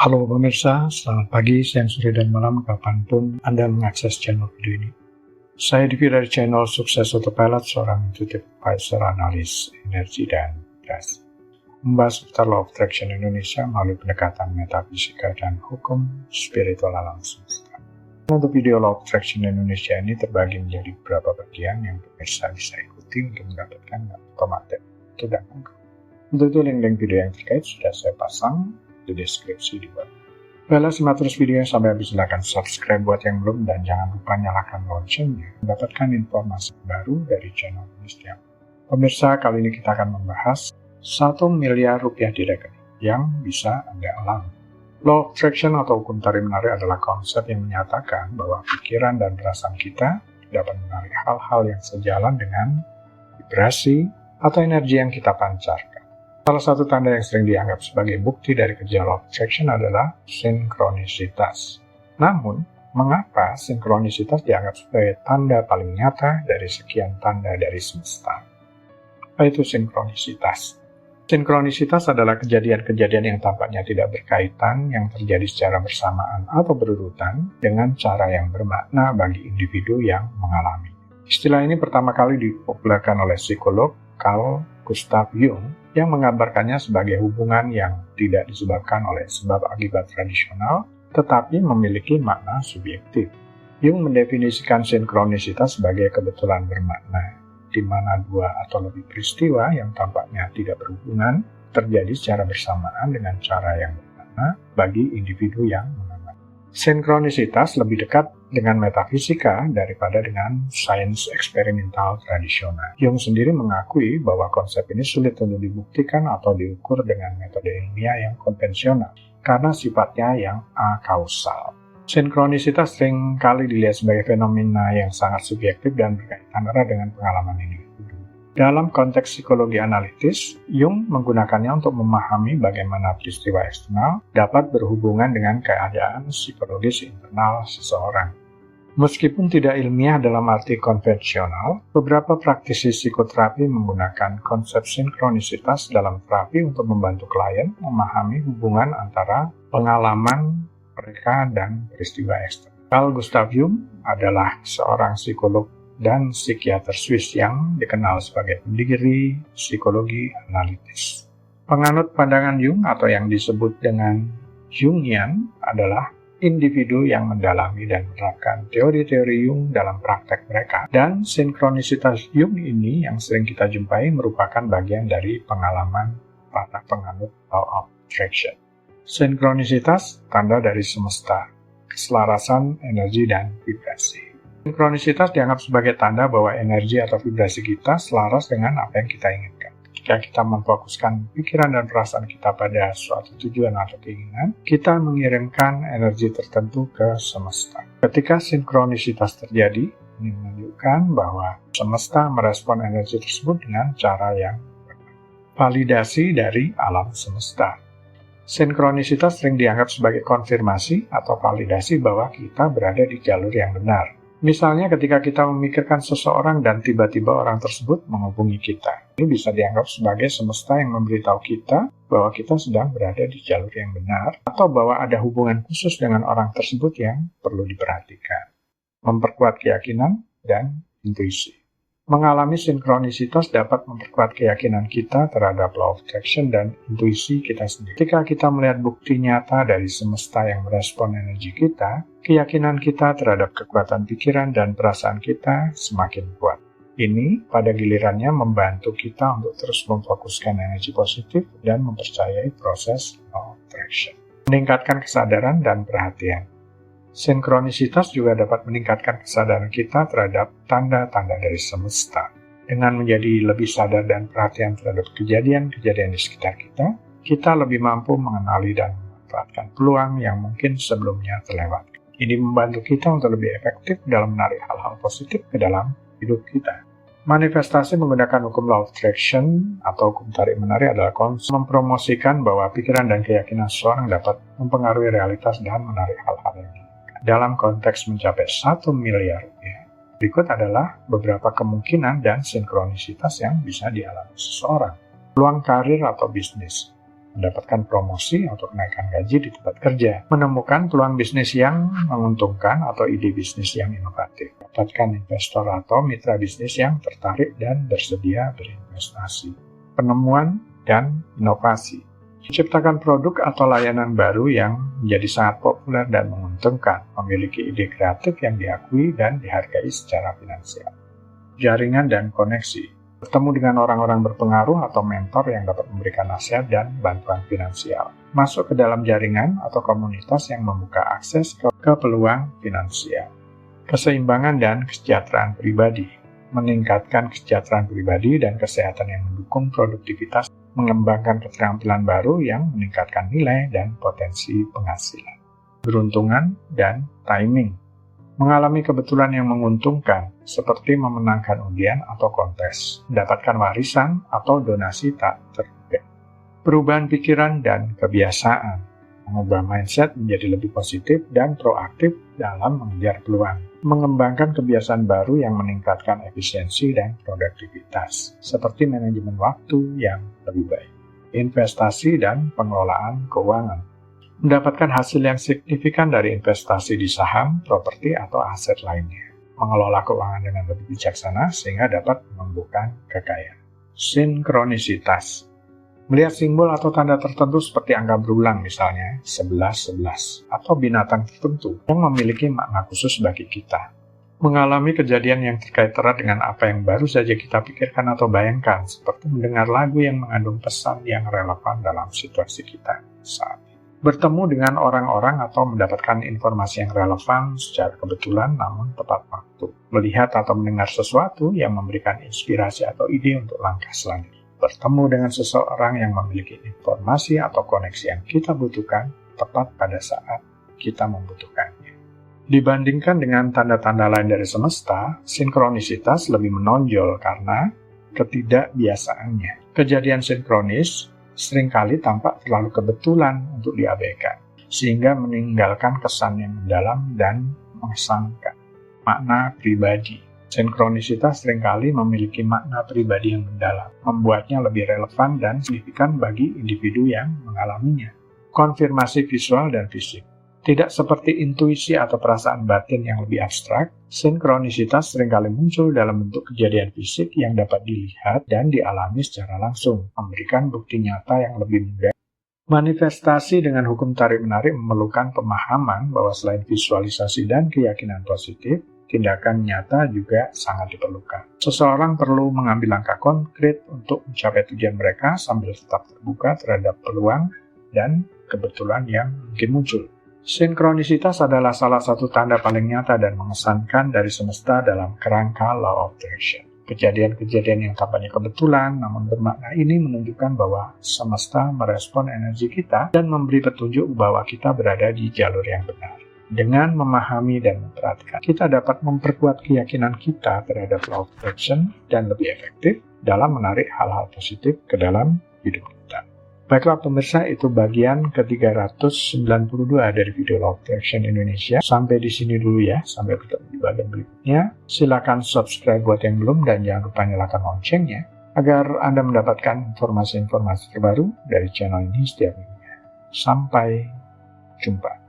Halo pemirsa, selamat pagi, siang, sore, dan malam kapanpun Anda mengakses channel video ini. Saya Divi dari channel Sukses Autopilot, seorang intuitive advisor, analis energi dan vibrasi. Membahas seputar Law of Attraction Indonesia melalui pendekatan metafisika dan hukum spiritual alam semesta. Untuk video Law of Attraction Indonesia ini terbagi menjadi beberapa bagian yang pemirsa bisa ikuti untuk mendapatkan materi itu dan lengkap. Untuk itu link-link video yang terkait sudah saya pasang di deskripsi di bawah. Baiklah, simak terus videonya sampai habis. Silakan subscribe buat yang belum dan jangan lupa nyalakan loncengnya mendapatkan informasi baru dari channel ini setiap. Pemirsa, kali ini kita akan membahas 1 miliar rupiah di rekening yang bisa Anda alami. Law of Attraction atau hukum tarik-menarik adalah konsep yang menyatakan bahwa pikiran dan perasaan kita dapat menarik hal-hal yang sejalan dengan vibrasi atau energi yang kita pancarkan. Salah satu tanda yang sering dianggap sebagai bukti dari kerja Law of Attraction adalah sinkronisitas. Namun, mengapa sinkronisitas dianggap sebagai tanda paling nyata dari sekian tanda dari semesta? Apa itu sinkronisitas? Sinkronisitas adalah kejadian-kejadian yang tampaknya tidak berkaitan yang terjadi secara bersamaan atau berurutan dengan cara yang bermakna bagi individu yang mengalami. Istilah ini pertama kali dipopulerkan oleh psikolog Carl Gustav Jung yang menggambarkannya sebagai hubungan yang tidak disebabkan oleh sebab akibat tradisional, tetapi memiliki makna subjektif. Jung mendefinisikan sinkronisitas sebagai kebetulan bermakna, di mana dua atau lebih peristiwa yang tampaknya tidak berhubungan terjadi secara bersamaan dengan cara yang bermakna bagi individu yang mengalami. Sinkronisitas lebih dekat dengan metafisika daripada dengan sains eksperimental tradisional. Jung sendiri mengakui bahwa konsep ini sulit untuk dibuktikan atau diukur dengan metode ilmiah yang konvensional karena sifatnya yang akausal. Sinkronisitas sering kali dilihat sebagai fenomena yang sangat subjektif dan berkaitan erat dengan pengalaman individu. Dalam konteks psikologi analitis, Jung menggunakannya untuk memahami bagaimana peristiwa eksternal dapat berhubungan dengan keadaan psikologis internal seseorang. Meskipun tidak ilmiah dalam arti konvensional, beberapa praktisi psikoterapi menggunakan konsep sinkronisitas dalam terapi untuk membantu klien memahami hubungan antara pengalaman mereka dan peristiwa eksternal. Carl Gustav Jung adalah seorang psikolog dan psikiater Swiss yang dikenal sebagai pendiri psikologi analitis. Penganut pandangan Jung atau yang disebut dengan Jungian adalah individu yang mendalami dan menerapkan teori-teori Jung dalam praktek mereka. Dan sinkronisitas Jung ini yang sering kita jumpai merupakan bagian dari pengalaman para penganut Law of Attraction. Sinkronisitas tanda dari semesta, keselarasan energi dan vibrasi. Sinkronisitas dianggap sebagai tanda bahwa energi atau vibrasi kita selaras dengan apa yang kita inginkan. Jika kita memfokuskan pikiran dan perasaan kita pada suatu tujuan atau keinginan, kita mengirimkan energi tertentu ke semesta. Ketika sinkronisitas terjadi, ini menunjukkan bahwa semesta merespon energi tersebut dengan cara yang benar. Validasi dari alam semesta. Sinkronisitas sering dianggap sebagai konfirmasi atau validasi bahwa kita berada di jalur yang benar. Misalnya ketika kita memikirkan seseorang dan tiba-tiba orang tersebut menghubungi kita. Ini bisa dianggap sebagai semesta yang memberitahu kita bahwa kita sedang berada di jalur yang benar atau bahwa ada hubungan khusus dengan orang tersebut yang perlu diperhatikan. Memperkuat keyakinan dan intuisi. Mengalami sinkronisitas dapat memperkuat keyakinan kita terhadap Law of Attraction dan intuisi kita sendiri. Ketika kita melihat bukti nyata dari semesta yang merespon energi kita, keyakinan kita terhadap kekuatan pikiran dan perasaan kita semakin kuat. Ini pada gilirannya membantu kita untuk terus memfokuskan energi positif dan mempercayai proses Law of Attraction. Meningkatkan kesadaran dan perhatian. Sinkronisitas juga dapat meningkatkan kesadaran kita terhadap tanda-tanda dari semesta. Dengan menjadi lebih sadar dan perhatian terhadap kejadian-kejadian di sekitar kita, kita lebih mampu mengenali dan memanfaatkan peluang yang mungkin sebelumnya terlewatkan. Ini membantu kita untuk lebih efektif dalam menarik hal-hal positif ke dalam hidup kita. Manifestasi menggunakan hukum Law of Attraction atau hukum tarik-menarik adalah konsep mempromosikan bahwa pikiran dan keyakinan seseorang dapat mempengaruhi realitas dan menarik hal-hal yang dalam konteks mencapai 1 miliar rupiah. Berikut adalah beberapa kemungkinan dan sinkronisitas yang bisa dialami seseorang. Peluang karir atau bisnis. mendapatkan promosi atau kenaikan gaji di tempat kerja, menemukan peluang bisnis yang menguntungkan atau ide bisnis yang inovatif, dapatkan investor atau mitra bisnis yang tertarik dan bersedia berinvestasi, penemuan dan inovasi, menciptakan produk atau layanan baru yang menjadi sangat populer dan menguntungkan, memiliki ide kreatif yang diakui dan dihargai secara finansial. Jaringan dan koneksi, bertemu dengan orang-orang berpengaruh atau mentor yang dapat memberikan nasihat dan bantuan finansial, masuk ke dalam jaringan atau komunitas yang membuka akses ke peluang finansial. Keseimbangan dan kesejahteraan pribadi, meningkatkan kesejahteraan pribadi dan kesehatan yang mendukung produktivitas, mengembangkan keterampilan baru yang meningkatkan nilai dan potensi penghasilan. Beruntungan dan timing, mengalami kebetulan yang menguntungkan seperti memenangkan undian atau kontes, mendapatkan warisan atau donasi tak terduga. Perubahan pikiran dan kebiasaan, mengubah mindset menjadi lebih positif dan proaktif dalam mengejar peluang, mengembangkan kebiasaan baru yang meningkatkan efisiensi dan produktivitas, seperti manajemen waktu yang lebih baik, investasi dan pengelolaan keuangan, mendapatkan hasil yang signifikan dari investasi di saham, properti, atau aset lainnya, mengelola keuangan dengan lebih bijaksana sehingga dapat menumbuhkan kekayaan. Sinkronisitas, melihat simbol atau tanda tertentu seperti angka berulang misalnya 11-11 atau binatang tertentu yang memiliki makna khusus bagi kita. Mengalami kejadian yang terkait erat dengan apa yang baru saja kita pikirkan atau bayangkan, seperti mendengar lagu yang mengandung pesan yang relevan dalam situasi kita saat ini. Bertemu dengan orang-orang atau mendapatkan informasi yang relevan secara kebetulan namun tepat waktu. Melihat atau mendengar sesuatu yang memberikan inspirasi atau ide untuk langkah selanjutnya. Bertemu dengan seseorang yang memiliki informasi atau koneksi yang kita butuhkan tepat pada saat kita membutuhkannya. Dibandingkan dengan tanda-tanda lain dari semesta, sinkronisitas lebih menonjol karena ketidakbiasaannya. Kejadian sinkronis seringkali tampak terlalu kebetulan untuk diabaikan, sehingga meninggalkan kesan yang mendalam dan mengesankan. Makna pribadi. Sinkronisitas seringkali memiliki makna pribadi yang mendalam, membuatnya lebih relevan dan signifikan bagi individu yang mengalaminya. Konfirmasi visual dan fisik. Tidak seperti intuisi atau perasaan batin yang lebih abstrak, sinkronisitas seringkali muncul dalam bentuk kejadian fisik yang dapat dilihat dan dialami secara langsung, memberikan bukti nyata yang lebih mudah. Manifestasi dengan hukum tarik-menarik memerlukan pemahaman bahwa selain visualisasi dan keyakinan positif, tindakan nyata juga sangat diperlukan. Seseorang perlu mengambil langkah konkret untuk mencapai tujuan mereka sambil tetap terbuka terhadap peluang dan kebetulan yang mungkin muncul. Sinkronisitas adalah salah satu tanda paling nyata dan mengesankan dari semesta dalam kerangka Law of Attraction. Kejadian-kejadian yang tampaknya kebetulan namun bermakna ini menunjukkan bahwa semesta merespon energi kita dan memberi petunjuk bahwa kita berada di jalur yang benar. Dengan memahami dan memperhatikan, kita dapat memperkuat keyakinan kita terhadap Law of Attraction dan lebih efektif dalam menarik hal-hal positif ke dalam hidup kita. Baiklah pemirsa, itu bagian ke-392 dari video Law of Attraction Indonesia. Sampai di sini dulu ya, sampai ketemu di bagian berikutnya. Silakan subscribe buat yang belum dan jangan lupa nyalakan loncengnya agar Anda mendapatkan informasi-informasi terbaru dari channel ini setiap minggunya. Sampai jumpa.